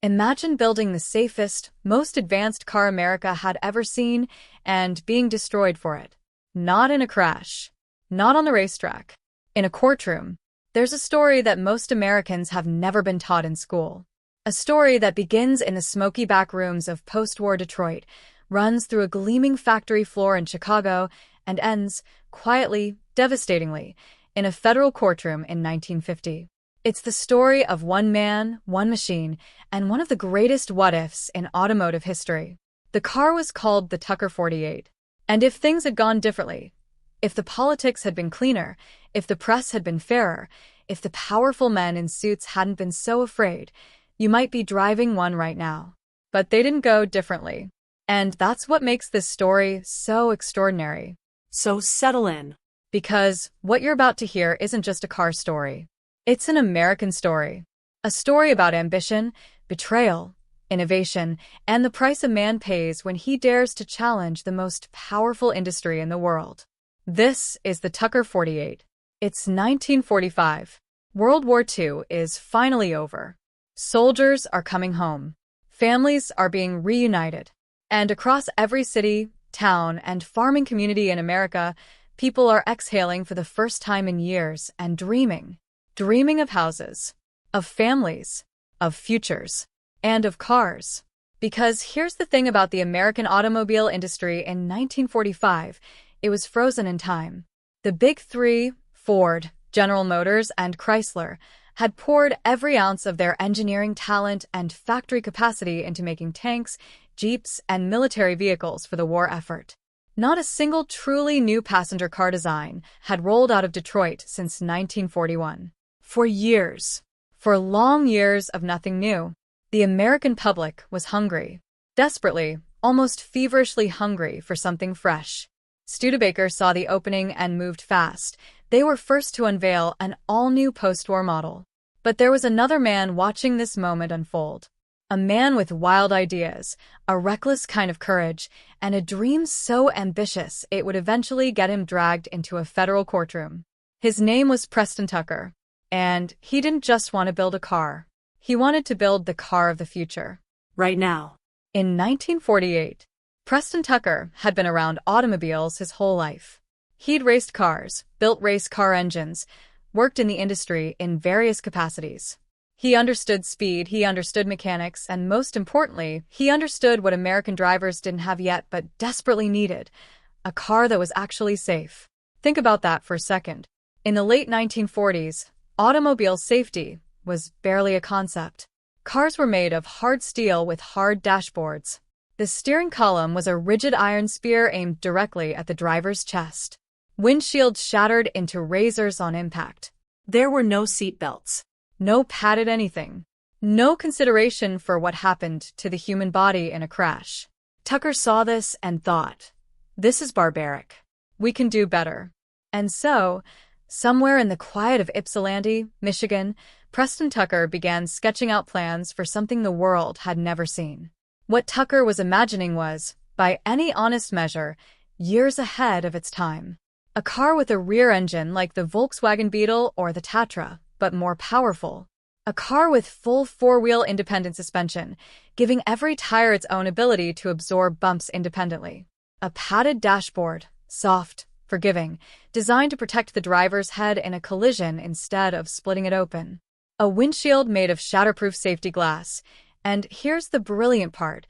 Imagine building the safest, most advanced car America had ever seen and being destroyed for it. Not in a crash. Not on the racetrack. In a courtroom. There's a story that most Americans have never been taught in school. A story that begins in the smoky back rooms of post-war Detroit, runs through a gleaming factory floor in Chicago, and ends, quietly, devastatingly, in a federal courtroom in 1950. It's the story of one man, one machine, and one of the greatest what-ifs in automotive history. The car was called the Tucker 48. And if things had gone differently, if the politics had been cleaner, if the press had been fairer, if the powerful men in suits hadn't been so afraid, you might be driving one right now. But they didn't go differently. And that's what makes this story so extraordinary. So settle in. Because what you're about to hear isn't just a car story. It's an American story. A story about ambition, betrayal, innovation, and the price a man pays when he dares to challenge the most powerful industry in the world. This is the Tucker 48. It's 1945. World War II is finally over. Soldiers are coming home. Families are being reunited. And across every city, town, and farming community in America, people are exhaling for the first time in years and dreaming of houses, of families, of futures, and of cars. Because here's the thing about the American automobile industry in 1945, it was frozen in time. The big three, Ford, General Motors, and Chrysler, had poured every ounce of their engineering talent and factory capacity into making tanks, jeeps, and military vehicles for the war effort. Not a single truly new passenger car design had rolled out of Detroit since 1941. For years, for long years of nothing new, the American public was hungry. Desperately, almost feverishly hungry for something fresh. Studebaker saw the opening and moved fast. They were first to unveil an all-new post-war model. But there was another man watching this moment unfold. A man with wild ideas, a reckless kind of courage, and a dream so ambitious it would eventually get him dragged into a federal courtroom. His name was Preston Tucker. And he didn't just want to build a car. He wanted to build the car of the future. Right now. In 1948, Preston Tucker had been around automobiles his whole life. He'd raced cars, built race car engines, worked in the industry in various capacities. He understood speed, he understood mechanics, and most importantly, he understood what American drivers didn't have yet but desperately needed, a car that was actually safe. Think about that for a second. In the late 1940s, automobile safety was barely a concept. Cars were made of hard steel with hard dashboards. The steering column was a rigid iron spear aimed directly at the driver's chest. Windshields shattered into razors on impact. There were no seat belts. No padded anything. No consideration for what happened to the human body in a crash. Tucker saw this and thought, this is barbaric. We can do better. And so, somewhere in the quiet of Ypsilanti, Michigan, Preston Tucker began sketching out plans for something the world had never seen. What Tucker was imagining was, by any honest measure, years ahead of its time. A car with a rear engine like the Volkswagen Beetle or the Tatra, but more powerful. A car with full four-wheel independent suspension, giving every tire its own ability to absorb bumps independently. A padded dashboard, soft, forgiving, designed to protect the driver's head in a collision instead of splitting it open. A windshield made of shatterproof safety glass. And here's the brilliant part.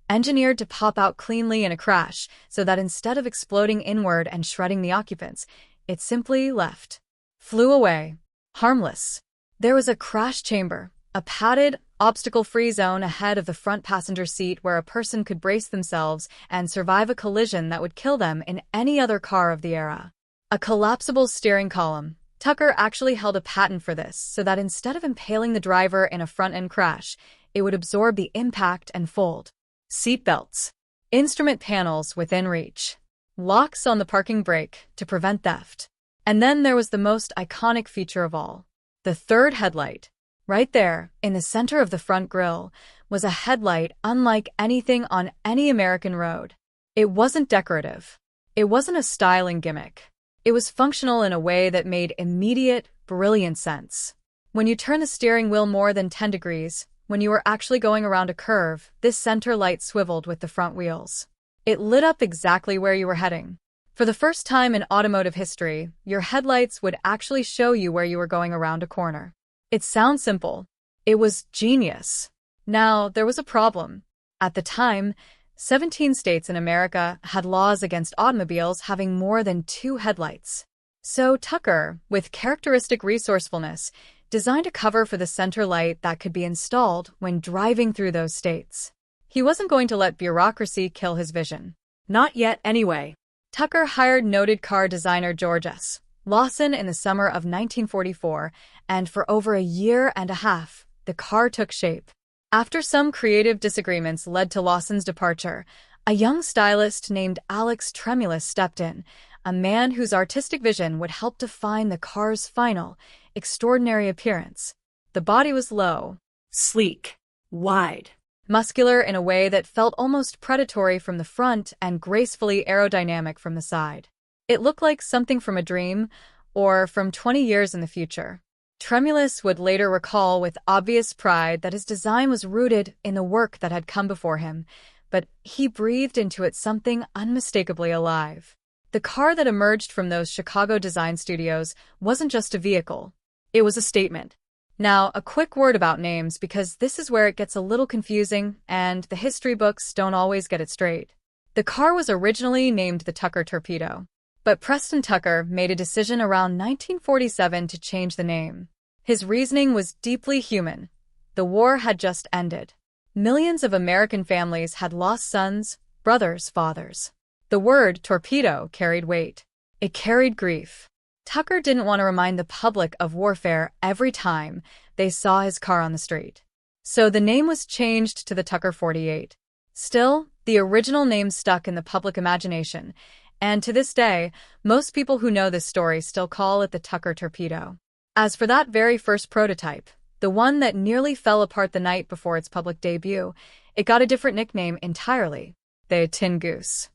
Engineered to pop out cleanly in a crash so that instead of exploding inward and shredding the occupants, it simply left. Flew away. Harmless. There was a crash chamber, a padded, obstacle-free zone ahead of the front passenger seat where a person could brace themselves and survive a collision that would kill them in any other car of the era. A collapsible steering column. Tucker actually held a patent for this so that instead of impaling the driver in a front-end crash, it would absorb the impact and fold. Seat belts. Instrument panels within reach. Locks on the parking brake to prevent theft. And then there was the most iconic feature of all. The third headlight. Right there, in the center of the front grille, was a headlight unlike anything on any American road. It wasn't decorative. It wasn't a styling gimmick. It was functional in a way that made immediate, brilliant sense. When you turn the steering wheel more than 10 degrees, When you were actually going around a curve, this center light swiveled with the front wheels. It lit up exactly where you were heading. For the first time in automotive history, your headlights would actually show you where you were going around a corner. It sounds simple. It was genius. Now, there was a problem. At the time, 17 states in America had laws against automobiles having more than 2 headlights. So Tucker, with characteristic resourcefulness, designed a cover for the center light that could be installed when driving through those states. He wasn't going to let bureaucracy kill his vision. Not yet, anyway. Tucker hired noted car designer George S. Lawson in the summer of 1944, and for over a year and a half, the car took shape. After some creative disagreements led to Lawson's departure, a young stylist named Alex Tremulous stepped in, a man whose artistic vision would help define the car's final, extraordinary appearance. The body was low, Sleek. Wide. muscular in a way that felt almost predatory from the front and gracefully aerodynamic from the side. It looked like something from a dream, or from 20 years in the future. Tremulous would later recall with obvious pride that his design was rooted in the work that had come before him, but he breathed into it something unmistakably alive. The car that emerged from those Chicago design studios wasn't just a vehicle. It was a statement. Now, a quick word about names, because this is where it gets a little confusing and the history books don't always get it straight. The car was originally named the Tucker Torpedo, but Preston Tucker made a decision around 1947 to change the name. His reasoning was deeply human. The war had just ended. Millions of American families had lost sons, brothers, fathers. The word torpedo carried weight. It carried grief. Tucker didn't want to remind the public of warfare every time they saw his car on the street. So the name was changed to the Tucker 48. Still, the original name stuck in the public imagination, and to this day, most people who know this story still call it the Tucker Torpedo. As for that very first prototype, the one that nearly fell apart the night before its public debut, it got a different nickname entirely, the Tin Goose.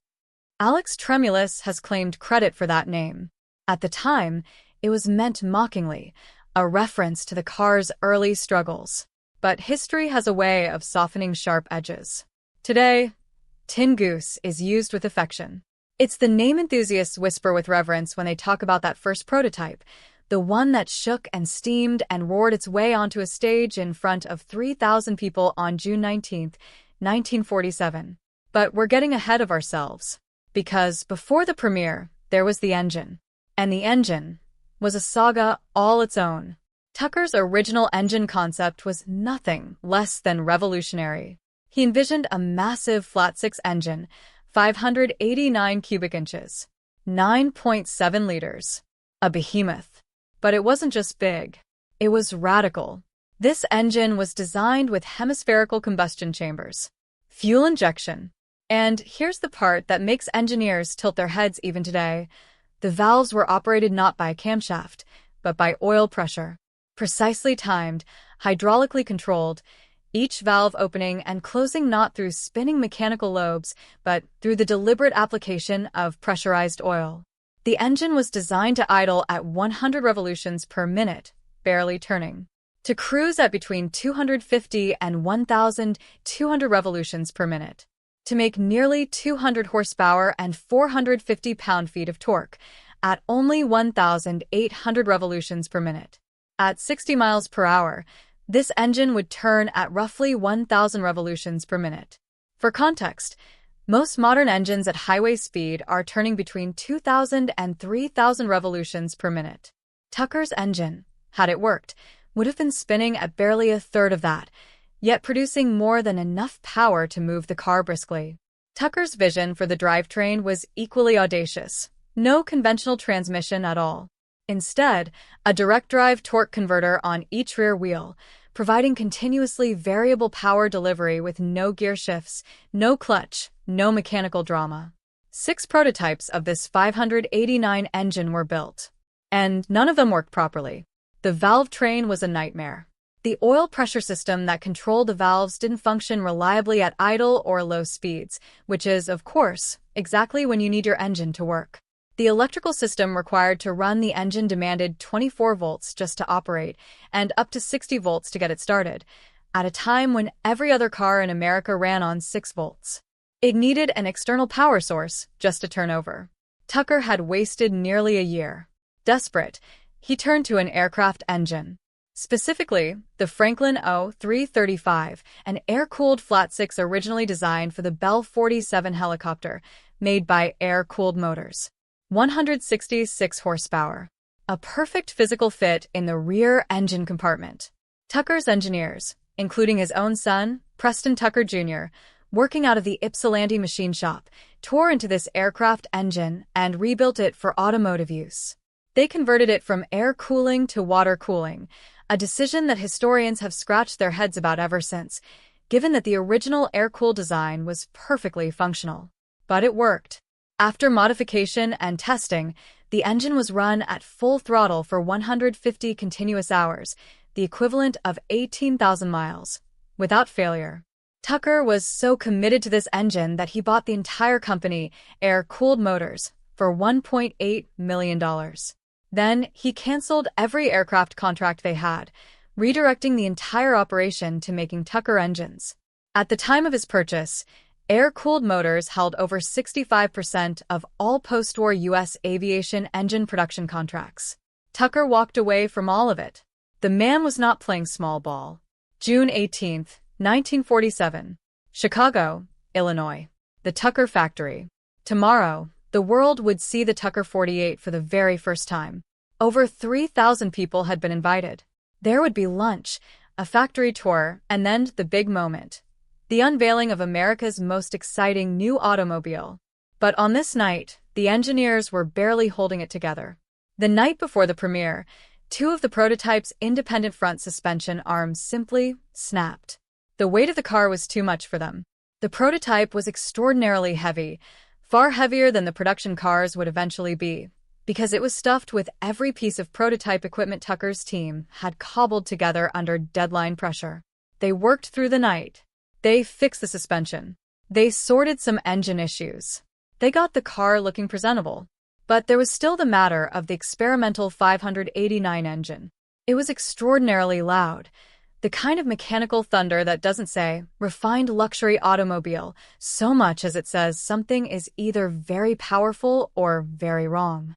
Alex Tremulous has claimed credit for that name. At the time, it was meant mockingly, a reference to the car's early struggles. But history has a way of softening sharp edges. Today, Tin Goose is used with affection. It's the name enthusiasts whisper with reverence when they talk about that first prototype, the one that shook and steamed and roared its way onto a stage in front of 3,000 people on June 19, 1947. But we're getting ahead of ourselves. Because before the premiere, there was the engine. And the engine was a saga all its own. Tucker's original engine concept was nothing less than revolutionary. He envisioned a massive flat-six engine, 589 cubic inches, 9.7 liters, a behemoth. But it wasn't just big. It was radical. This engine was designed with hemispherical combustion chambers, fuel injection. And here's the part that makes engineers tilt their heads even today. The valves were operated not by a camshaft, but by oil pressure. Precisely timed, hydraulically controlled, each valve opening and closing not through spinning mechanical lobes, but through the deliberate application of pressurized oil. The engine was designed to idle at 100 revolutions per minute, barely turning, to cruise at between 250 and 1,200 revolutions per minute, to make nearly 200 horsepower and 450 pound-feet of torque at only 1,800 revolutions per minute. At 60 miles per hour, this engine would turn at roughly 1,000 revolutions per minute. For context, most modern engines at highway speed are turning between 2,000 and 3,000 revolutions per minute. Tucker's engine, had it worked, would have been spinning at barely a third of that, yet producing more than enough power to move the car briskly. Tucker's vision for the drivetrain was equally audacious. No conventional transmission at all. Instead, a direct-drive torque converter on each rear wheel, providing continuously variable power delivery with no gear shifts, no clutch, no mechanical drama. 6 prototypes of this 589 engine were built, and none of them worked properly. The valve train was a nightmare. The oil pressure system that controlled the valves didn't function reliably at idle or low speeds, which is, of course, exactly when you need your engine to work. The electrical system required to run the engine demanded 24 volts just to operate, and up to 60 volts to get it started. at a time when every other car in America ran on 6 volts. It needed an external power source just to turn over. Tucker had wasted nearly a year. Desperate, he turned to an aircraft engine. Specifically, the Franklin O-335, an air-cooled flat-six originally designed for the Bell 47 helicopter, made by air-cooled motors. 166 horsepower. A perfect physical fit in the rear engine compartment. Tucker's engineers, including his own son, Preston Tucker Jr., working out of the Ypsilanti machine shop, tore into this aircraft engine and rebuilt it for automotive use. They converted it from air cooling to water cooling, a decision that historians have scratched their heads about ever since, given that the original air-cooled design was perfectly functional. But it worked. After modification and testing, the engine was run at full throttle for 150 continuous hours, the equivalent of 18,000 miles, without failure. Tucker was so committed to this engine that he bought the entire company, Air-Cooled Motors, for $1.8 million. Then, he canceled every aircraft contract they had, redirecting the entire operation to making Tucker engines. At the time of his purchase, Air-Cooled Motors held over 65% of all post-war U.S. aviation engine production contracts. Tucker walked away from all of it. The man was not playing small ball. June 18, 1947. Chicago, Illinois. The Tucker Factory. Tomorrow, the world would see the Tucker 48 for the very first time. Over 3,000 people had been invited. There would be lunch, a factory tour, and then the big moment. The unveiling of America's most exciting new automobile. But on this night, the engineers were barely holding it together. The night before the premiere, 2 of the prototype's independent front suspension arms simply snapped. The weight of the car was too much for them. The prototype was extraordinarily heavy, far heavier than the production cars would eventually be, because it was stuffed with every piece of prototype equipment Tucker's team had cobbled together under deadline pressure. They worked through the night. They fixed the suspension. They sorted some engine issues. They got the car looking presentable. But there was still the matter of the experimental 589 engine. It was extraordinarily loud, the kind of mechanical thunder that doesn't say, refined luxury automobile, so much as it says something is either very powerful or very wrong.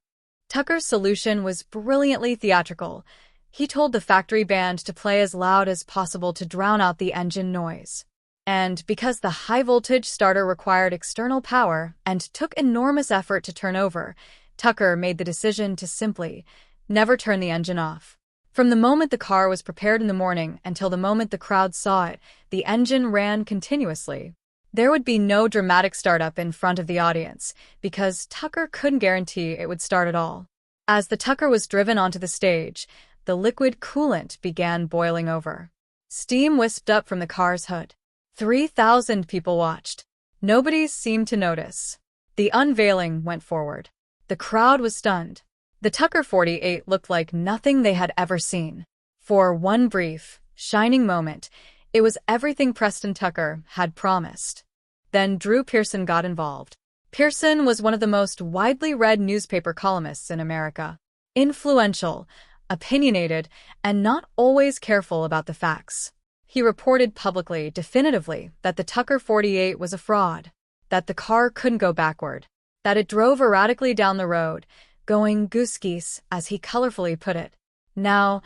Tucker's solution was brilliantly theatrical. He told the factory band to play as loud as possible to drown out the engine noise. And because the high-voltage starter required external power and took enormous effort to turn over, Tucker made the decision to simply never turn the engine off. From the moment the car was prepared in the morning until the moment the crowd saw it, the engine ran continuously. There would be no dramatic startup in front of the audience, because Tucker couldn't guarantee it would start at all. As the Tucker was driven onto the stage, the liquid coolant began boiling over. Steam wisped up from the car's hood. 3,000 people watched. Nobody seemed to notice. The unveiling went forward. The crowd was stunned. The Tucker 48 looked like nothing they had ever seen. For one brief, shining moment, it was everything Preston Tucker had promised. Then Drew Pearson got involved. Pearson was one of the most widely read newspaper columnists in America. Influential, opinionated, and not always careful about the facts. He reported publicly, definitively, that the Tucker 48 was a fraud, that the car couldn't go backward, that it drove erratically down the road, going goose-geese, as he colorfully put it. Now,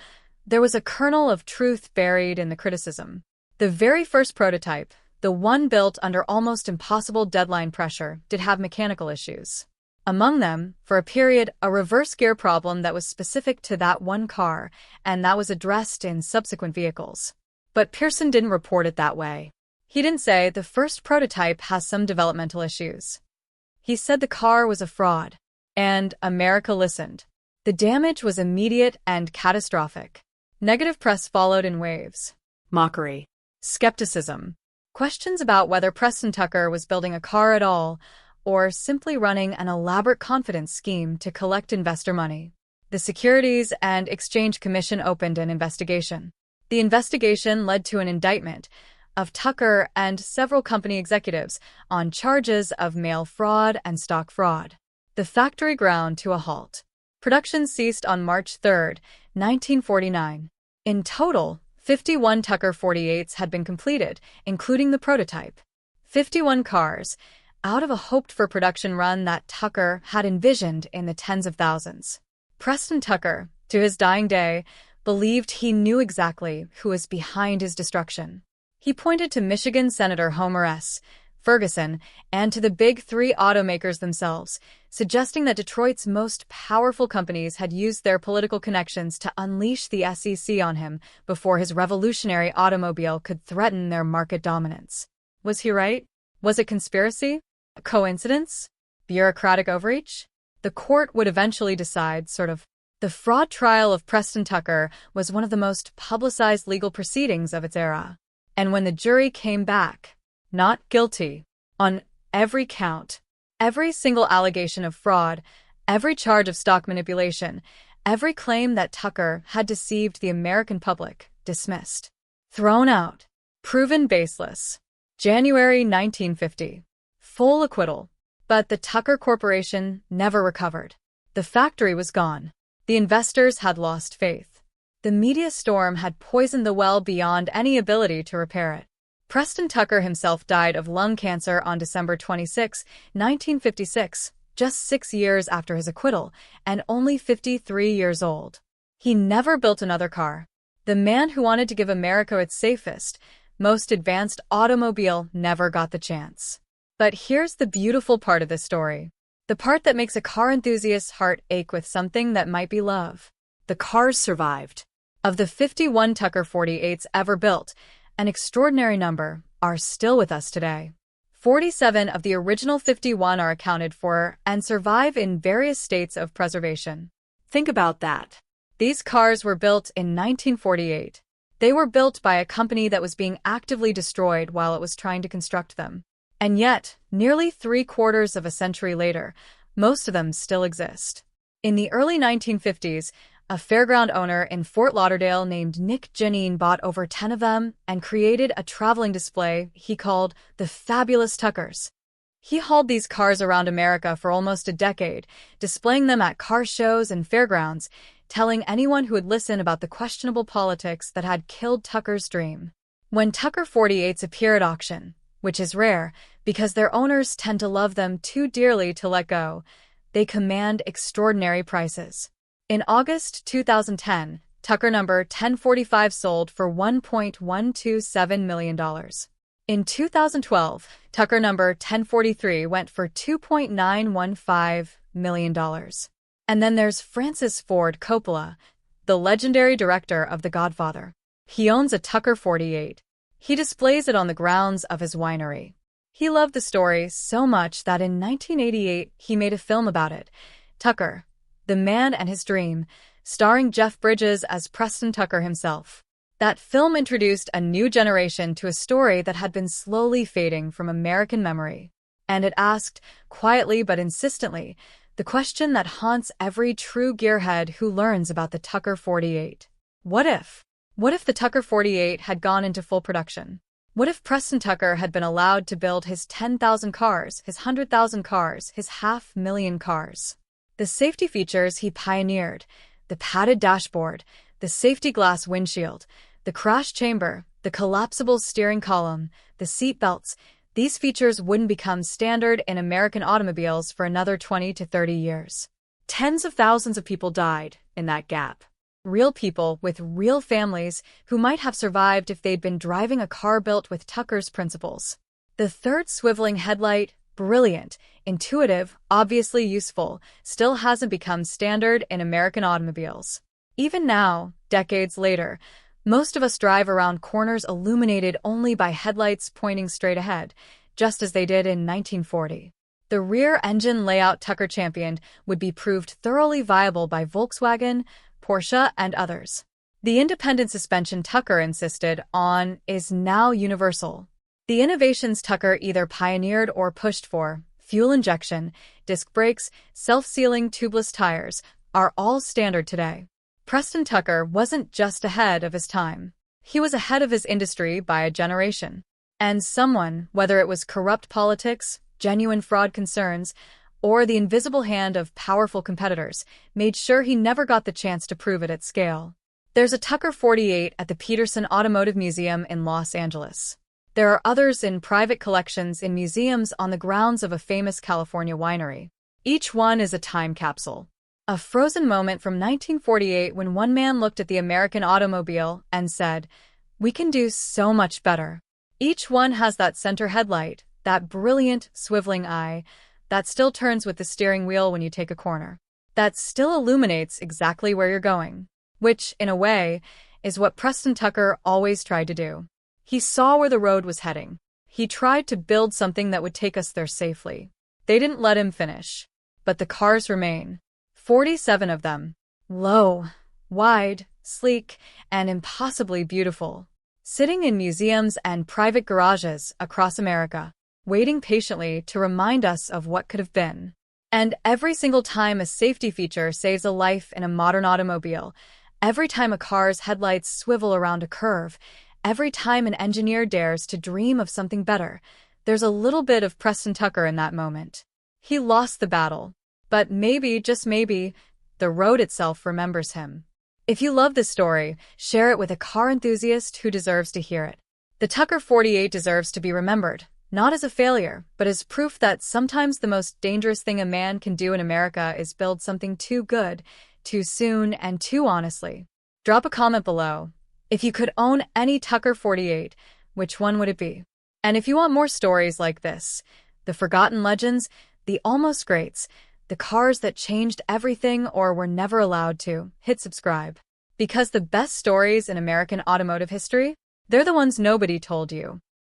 there was a kernel of truth buried in the criticism. The very first prototype, the one built under almost impossible deadline pressure, did have mechanical issues. Among them, for a period, a reverse gear problem that was specific to that one car, and that was addressed in subsequent vehicles. But Pearson didn't report it that way. He didn't say the first prototype has some developmental issues. He said the car was a fraud. And America listened. The damage was immediate and catastrophic. Negative press followed in waves. Mockery. Skepticism. Questions about whether Preston Tucker was building a car at all, or simply running an elaborate confidence scheme to collect investor money. The Securities and Exchange Commission opened an investigation. The investigation led to an indictment of Tucker and several company executives on charges of mail fraud and stock fraud. The factory ground to a halt. Production ceased on March 3, 1949. In total, 51 Tucker 48s had been completed, including the prototype. 51 cars, out of a hoped-for production run that Tucker had envisioned in the tens of thousands. Preston Tucker, to his dying day, believed he knew exactly who was behind his destruction. He pointed to Michigan Senator Homer S. Ferguson and to the big three automakers themselves, suggesting that Detroit's most powerful companies had used their political connections to unleash the SEC on him before his revolutionary automobile could threaten their market dominance. Was he right? Was it conspiracy? A coincidence? Bureaucratic overreach? The court would eventually decide, sort of. The fraud trial of Preston Tucker was one of the most publicized legal proceedings of its era. And when the jury came back, not guilty, on every count, every single allegation of fraud, every charge of stock manipulation, every claim that Tucker had deceived the American public, dismissed, thrown out, proven baseless. January 1950. Full acquittal. But the Tucker Corporation never recovered. The factory was gone. The investors had lost faith. The media storm had poisoned the well beyond any ability to repair it. Preston Tucker himself died of lung cancer on December 26, 1956, just 6 years after his acquittal, and only 53 years old. He never built another car. The man who wanted to give America its safest, most advanced automobile never got the chance. But here's the beautiful part of this story. The part that makes a car enthusiast's heart ache with something that might be love. The cars survived. Of the 51 Tucker 48s ever built, an extraordinary number are still with us today. 47 of the original 51 are accounted for and survive in various states of preservation. Think about that. These cars were built in 1948. They were built by a company that was being actively destroyed while it was trying to construct them. And yet, nearly 3/4 of a century later, most of them still exist. In the early 1950s, a fairground owner in Fort Lauderdale named Nick Janine bought over 10 of them and created a traveling display he called the Fabulous Tuckers. He hauled these cars around America for almost a decade, displaying them at car shows and fairgrounds, telling anyone who would listen about the questionable politics that had killed Tucker's dream. When Tucker 48s appear at auction, which is rare because their owners tend to love them too dearly to let go, they command extraordinary prices. In August 2010, Tucker number 1045 sold for $1.127 million. In 2012, Tucker number 1043 went for $2.915 million. And then there's Francis Ford Coppola, the legendary director of The Godfather. He owns a Tucker 48. He displays it on the grounds of his winery. He loved the story so much that in 1988 he made a film about it, Tucker, The Man and His Dream, starring Jeff Bridges as Preston Tucker himself. That film introduced a new generation to a story that had been slowly fading from American memory. And it asked, quietly but insistently, the question that haunts every true gearhead who learns about the Tucker 48. What if? What if the Tucker 48 had gone into full production? What if Preston Tucker had been allowed to build his 10,000 cars, his 100,000 cars, his 500,000 cars? The safety features he pioneered, the padded dashboard, the safety glass windshield, the crash chamber, the collapsible steering column, the seat belts, these features wouldn't become standard in American automobiles for another 20 to 30 years. Tens of thousands of people died in that gap. Real people with real families who might have survived if they'd been driving a car built with Tucker's principles. The third swiveling headlight, brilliant, intuitive, obviously useful, still hasn't become standard in American automobiles. Even now, decades later, most of us drive around corners illuminated only by headlights pointing straight ahead, just as they did in 1940. The rear engine layout Tucker championed would be proved thoroughly viable by Volkswagen, Porsche, and others. The independent suspension Tucker insisted on is now universal. The innovations Tucker either pioneered or pushed for, fuel injection, disc brakes, self-sealing tubeless tires, are all standard today. Preston Tucker wasn't just ahead of his time. He was ahead of his industry by a generation. And someone, whether it was corrupt politics, genuine fraud concerns, or the invisible hand of powerful competitors, made sure he never got the chance to prove it at scale. There's a Tucker 48 at the Peterson Automotive Museum in Los Angeles. There are others in private collections in museums on the grounds of a famous California winery. Each one is a time capsule. A frozen moment from 1948 when one man looked at the American automobile and said, "We can do so much better." Each one has that center headlight, that brilliant, swiveling eye, that still turns with the steering wheel when you take a corner. That still illuminates exactly where you're going. Which, in a way, is what Preston Tucker always tried to do. He saw where the road was heading. He tried to build something that would take us there safely. They didn't let him finish. But the cars remain. 47 of them. Low, wide, sleek, and impossibly beautiful. Sitting in museums and private garages across America, waiting patiently to remind us of what could have been. And every single time a safety feature saves a life in a modern automobile, every time a car's headlights swivel around a curve, every time an engineer dares to dream of something better, there's a little bit of Preston Tucker in that moment. He lost the battle, but maybe, just maybe, the road itself remembers him. If you love this story, share it with a car enthusiast who deserves to hear it. The Tucker 48 deserves to be remembered, not as a failure, but as proof that sometimes the most dangerous thing a man can do in America is build something too good, too soon, and too honestly. Drop a comment below. If you could own any Tucker 48, which one would it be? And if you want more stories like this, the forgotten legends, the almost greats, the cars that changed everything or were never allowed to, hit subscribe. Because the best stories in American automotive history, they're the ones nobody told you.